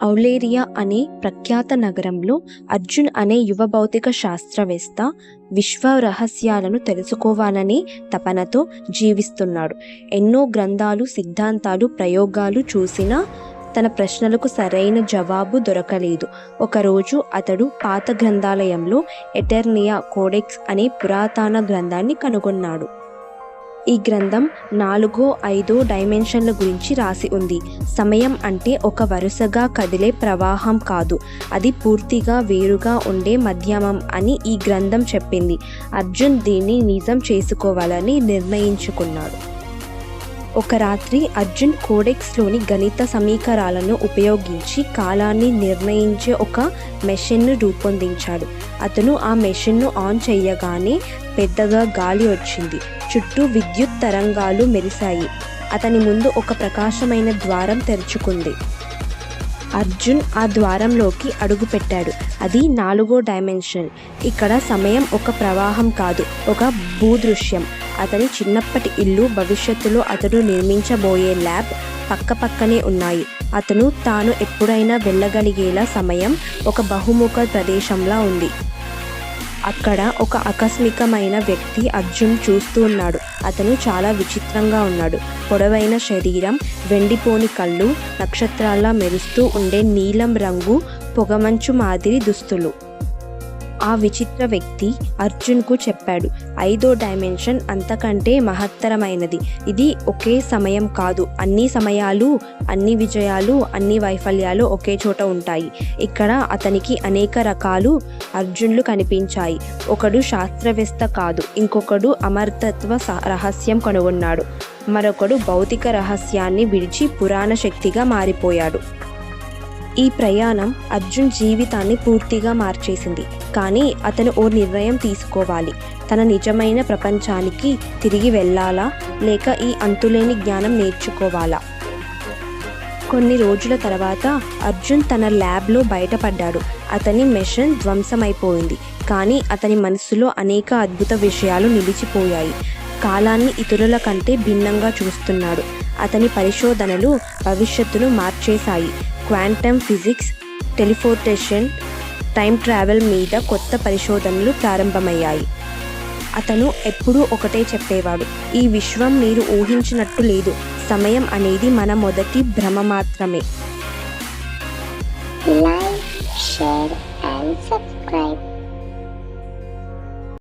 ఔలేరియా అనే ప్రఖ్యాత నగరంలో అర్జున్ అనే యువ భౌతిక శాస్త్రవేత్త విశ్వ రహస్యాలను తెలుసుకోవాలనే తపనతో జీవిస్తున్నాడు. ఎన్నో గ్రంథాలు, సిద్ధాంతాలు, ప్రయోగాలు చూసినా తన ప్రశ్నలకు సరైన జవాబు దొరకలేదు. ఒకరోజు అతడు పాత గ్రంథాలయంలో ఎటర్నియా కోడెక్స్ అనే పురాతన గ్రంథాన్ని కనుగొన్నాడు. ఈ గ్రంథం 4-5 డైమెన్షన్ల గురించి రాసి ఉంది. సమయం అంటే ఒక వరుసగా కదిలే ప్రవాహం కాదు, అది పూర్తిగా వేరుగా ఉండే మాధ్యమం అని ఈ గ్రంథం చెప్పింది. అర్జున్ దీన్ని నిజం చేసుకోవాలని నిర్ణయించుకున్నాడు. ఒక రాత్రి అర్జున్ కోడెక్స్లోని గణిత సమీకరణాలను ఉపయోగించి కాలాన్ని నిర్ణయించే ఒక మెషిన్ను రూపొందించాడు. అతను ఆ మెషిన్ను ఆన్ చేయగానే పెద్దగా గాలి వచ్చింది. చుట్టూ విద్యుత్ తరంగాలు మెరిశాయి. అతని ముందు ఒక ప్రకాశమైన ద్వారం తెరుచుకుంది. అర్జున్ ఆ ద్వారంలోకి అడుగుపెట్టాడు. అది 4వ డైమెన్షన్. ఇక్కడ సమయం ఒక ప్రవాహం కాదు, ఒక భూదృశ్యం. అతని చిన్నప్పటి ఇల్లు, భవిష్యత్తులో అతడు నిర్మించబోయే ల్యాబ్ పక్కపక్కనే ఉన్నాయి. అతను తాను ఎప్పుడైనా వెళ్ళగలిగేలా సమయం ఒక బహుముఖ ప్రదేశంలా ఉంది. అక్కడ ఒక ఆకస్మికమైన వ్యక్తి అర్జున్ చూస్తూ ఉన్నాడు. అతను చాలా విచిత్రంగా ఉన్నాడు. పొడవైన శరీరం, వెండిపోని కళ్ళు, నక్షత్రాల్లా మెరుస్తూ ఉండే నీలం రంగు పొగమంచు మాదిరి దుస్తులు. ఆ విచిత్ర వ్యక్తి అర్జున్కు చెప్పాడు, 5వ డైమెన్షన్ అంతకంటే మహత్తరమైనది. ఇది ఒకే సమయం కాదు, అన్ని సమయాలు, అన్ని విజయాలు, అన్ని వైఫల్యాలు ఒకే చోట ఉంటాయి. ఇక్కడ అతనికి అనేక రకాలు అర్జున్లు కనిపించాయి. ఒకడు శాస్త్రవేత్త కాదు, ఇంకొకడు అమరతత్వ రహస్యం కనుగొన్నాడు, మరొకడు భౌతిక రహస్యాన్ని విడిచి పురాణ శక్తిగా మారిపోయాడు. ఈ ప్రయాణం అర్జున్ జీవితాన్ని పూర్తిగా మార్చేసింది. కానీ అతను ఓ నిర్ణయం తీసుకోవాలి. తన నిజమైన ప్రపంచానికి తిరిగి వెళ్ళాలా, లేక ఈ అంతులేని జ్ఞానం నేర్చుకోవాలా? కొన్ని రోజుల తర్వాత అర్జున్ తన ల్యాబ్లో బయటపడ్డాడు. అతని మెషిన్ ధ్వంసమైపోయింది, కానీ అతని మనసులో అనేక అద్భుత విషయాలు నిలిచిపోయాయి. కాలాన్ని ఇతరుల కంటే భిన్నంగా చూస్తున్నాడు. అతని పరిశోధనలు భవిష్యత్తును మార్చేశాయి. Quantum physics, teleportation, time travel మీద కొత్త పరిశోధనలు ప్రారంభమయ్యాయి. అతను ఎప్పుడూ ఒకటే చెప్పేవాడు, ఈ విశ్వం మీరు ఊహించినట్టు లేదు. సమయం అనేది మన మొదటి భ్రమ మాత్రమే. Like, share and subscribe.